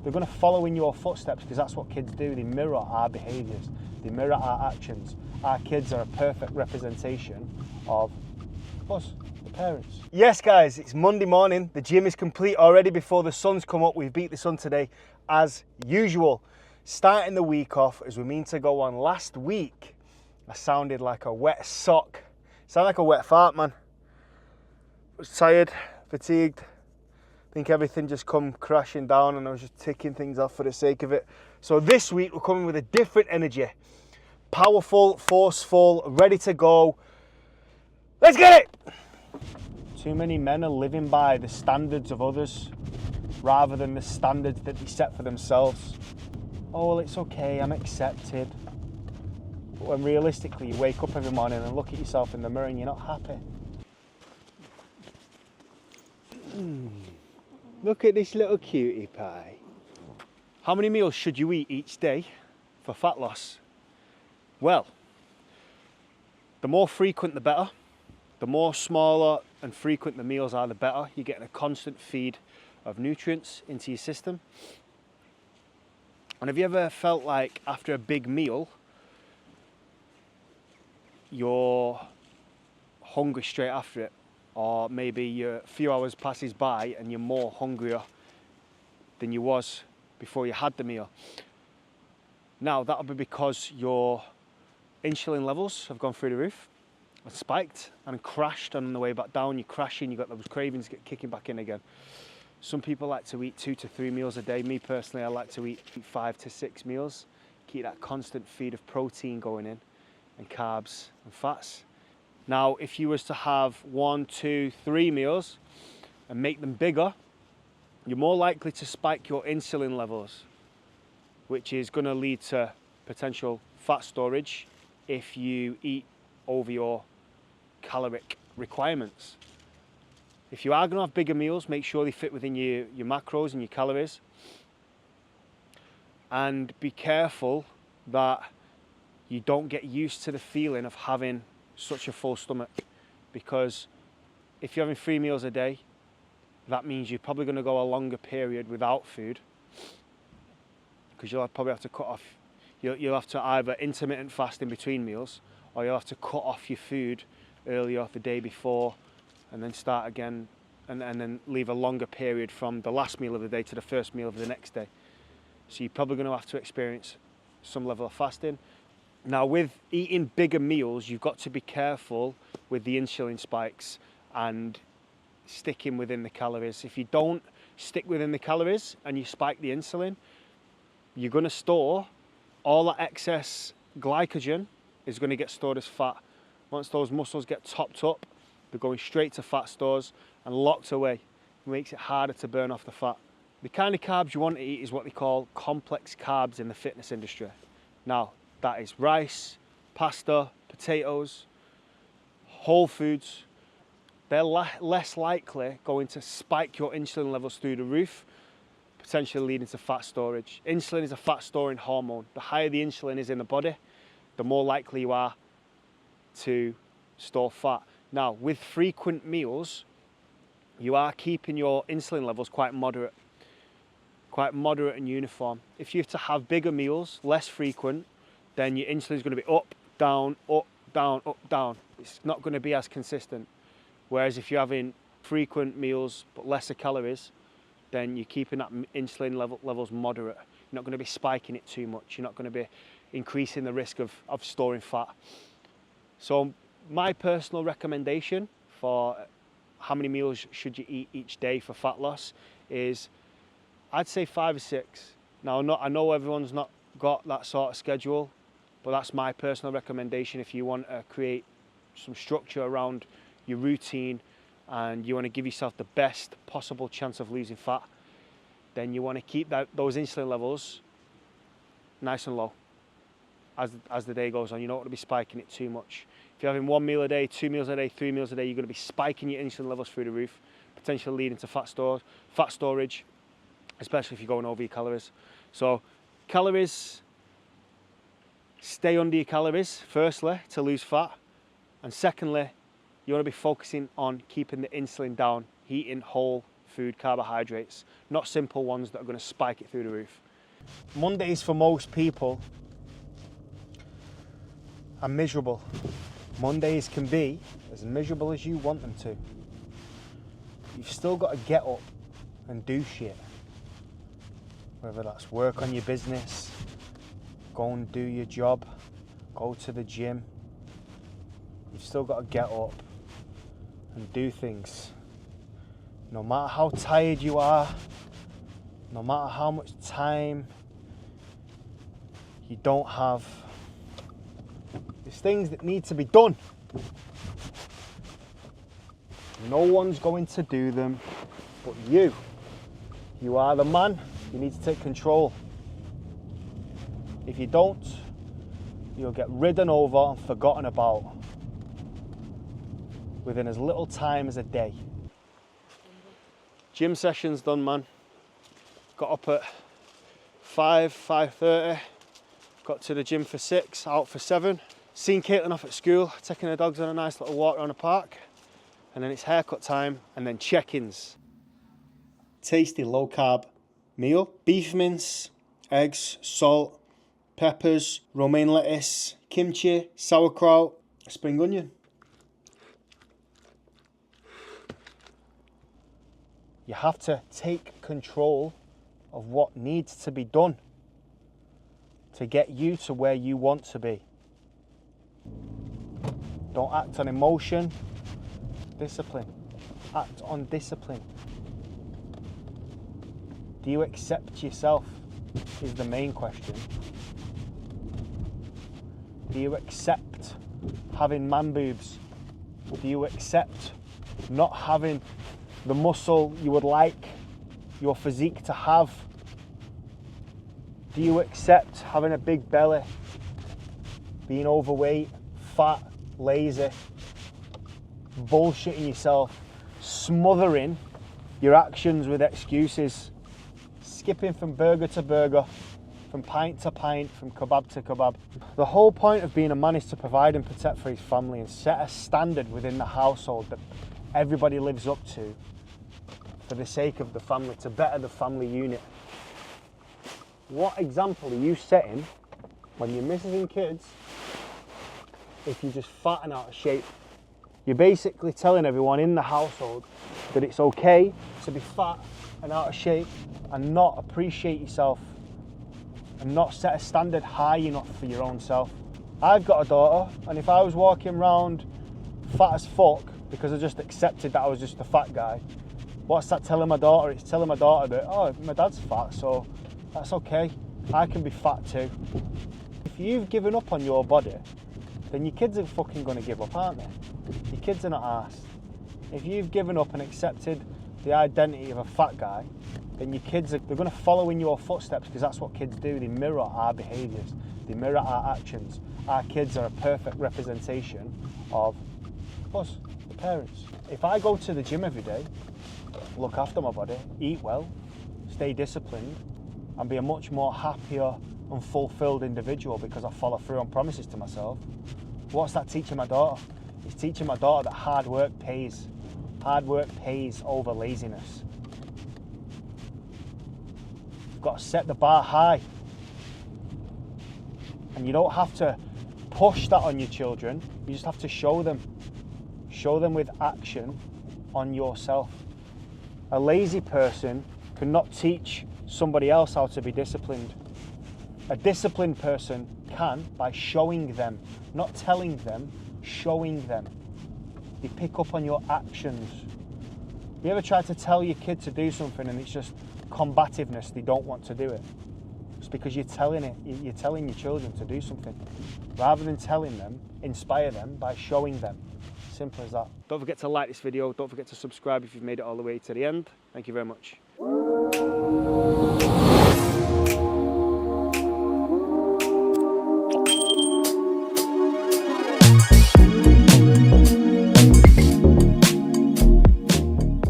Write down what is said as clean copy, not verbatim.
they're going to follow in your footsteps, because that's what kids do. They mirror our behaviours, they mirror our actions. Our kids are a perfect representation of us, the parents. Yes guys, it's Monday morning. The gym is complete already before the sun's come up. We've beat the sun today as usual. Starting the week off as we mean to go on. Last week, I sounded like a wet sock. Sound like a wet fart, man. I was tired, fatigued. I think everything just come crashing down and I was just ticking things off for the sake of it. So this week we're coming with a different energy. Powerful, forceful, ready to go. Let's get it! Too many men are living by the standards of others rather than the standards that they set for themselves. Oh, well, it's okay, I'm accepted. But when realistically you wake up every morning and look at yourself in the mirror and you're not happy. Look at this little cutie pie. How many meals should you eat each day for fat loss? Well, the more frequent the better. The more smaller and frequent the meals are, the better. You're getting a constant feed of nutrients into your system. And have you ever felt like after a big meal, you're hungry straight after it? Or maybe a few hours passes by and you're more hungrier than you was before you had the meal. Now that'll be because your insulin levels have gone through the roof and spiked and crashed on the way back down. You're crashing, you've got those cravings kicking back in again. Some people like to eat 2 to 3 meals a day. Me personally, I like to eat 5 to 6 meals. Keep that constant feed of protein going in and carbs and fats. Now, if you was to have 1, 2, 3 meals and make them bigger, you're more likely to spike your insulin levels, which is going to lead to potential fat storage if you eat over your caloric requirements. If you are going to have bigger meals, make sure they fit within your macros and your calories. And be careful that you don't get used to the feeling of having such a full stomach, because if you're having 3 meals a day, that means you're probably going to go a longer period without food, because you'll probably have to cut off, you'll have to either intermittent fast in between meals, or you'll have to cut off your food earlier the day before and then start again, and then leave a longer period from the last meal of the day to the first meal of the next day. So you're probably going to have to experience some level of fasting. Now, with eating bigger meals, you've got to be careful with the insulin spikes and sticking within the calories. If you don't stick within the calories and you spike the insulin, you're going to store all that excess glycogen is going to get stored as fat. Once those muscles get topped up, they're going straight to fat stores and locked away. It makes it harder to burn off the fat. The kind of carbs you want to eat is what they call complex carbs in the fitness industry. Now, that is rice, pasta, potatoes, whole foods. They're less likely going to spike your insulin levels through the roof, potentially leading to fat storage. Insulin is a fat storing hormone. The higher the insulin is in the body, the more likely you are to store fat. Now, with frequent meals, you are keeping your insulin levels quite moderate and uniform. If you have to have bigger meals, less frequent, then your insulin is going to be up, down, up, down, up, down. It's not going to be as consistent. Whereas if you're having frequent meals but lesser calories, then you're keeping that insulin levels moderate. You're not going to be spiking it too much. You're not going to be increasing the risk of storing fat. So my personal recommendation for how many meals should you eat each day for fat loss is, I'd say 5 or 6. Now, I know everyone's not got that sort of schedule, but that's my personal recommendation. If you want to create some structure around your routine and you want to give yourself the best possible chance of losing fat, then you want to keep those insulin levels nice and low as the day goes on. You don't want to be spiking it too much. If you're having 1 meal a day, 2 meals a day, 3 meals a day, you're going to be spiking your insulin levels through the roof, potentially leading to fat storage, especially if you're going over your calories. So calories, stay under your calories, firstly, to lose fat. And secondly, you want to be focusing on keeping the insulin down, eating whole food, carbohydrates, not simple ones that are going to spike it through the roof. Mondays for most people are miserable. Mondays can be as miserable as you want them to. You've still got to get up and do shit. Whether that's work on your business, go and do your job, go to the gym. You've still got to get up and do things. No matter how tired you are, no matter how much time you don't have, there's things that need to be done. No one's going to do them but you. You are the man. You need to take control. If you don't, you'll get ridden over and forgotten about within as little time as a day. Gym session's done, man. Got up at 5:30. Got to the gym for 6, out for 7. Seen Caitlin off at school, taking her dogs on a nice little walk around the park. And then it's haircut time, and then check-ins. Tasty low-carb meal. Beef mince, eggs, salt, peppers, romaine lettuce, kimchi, sauerkraut, spring onion. You have to take control of what needs to be done to get you to where you want to be. Don't act on emotion. Discipline. Act on discipline. Do you accept yourself is the main question. Do you accept having man boobs? Do you accept not having the muscle you would like your physique to have? Do you accept having a big belly, being overweight, fat, lazy, bullshitting yourself, smothering your actions with excuses, skipping from burger to burger, from pint to pint, from kebab to kebab? The whole point of being a man is to provide and protect for his family and set a standard within the household that everybody lives up to for the sake of the family, to better the family unit. What example are you setting when your missus and kids if you're just fat and out of shape? You're basically telling everyone in the household that it's okay to be fat and out of shape and not appreciate yourself and not set a standard high enough for your own self. I've got a daughter, and if I was walking around fat as fuck because I just accepted that I was just a fat guy, what's that telling my daughter? It's telling my daughter that, oh, my dad's fat, so that's okay. I can be fat too. If you've given up on your body, then your kids are fucking going to give up, aren't they? Your kids are not arsed. If you've given up and accepted the identity of a fat guy, then your kids they're going to follow in your footsteps, because that's what kids do. They mirror our behaviours. They mirror our actions. Our kids are a perfect representation of us, the parents. If I go to the gym every day, look after my body, eat well, stay disciplined, and be a much more happier and fulfilled individual because I follow through on promises to myself, what's that teaching my daughter? It's teaching my daughter that hard work pays. Hard work pays over laziness. You've got to set the bar high. And you don't have to push that on your children, you just have to show them. Show them with action on yourself. A lazy person cannot teach somebody else how to be disciplined. A disciplined person can by showing them, not telling them, showing them. They pick up on your actions. You ever try to tell your kid to do something and it's just combativeness, they don't want to do it? It's because you're telling your children to do something. Rather than telling them, inspire them by showing them. Simple as that. Don't forget to like this video. Don't forget to subscribe if you've made it all the way to the end. Thank you very much.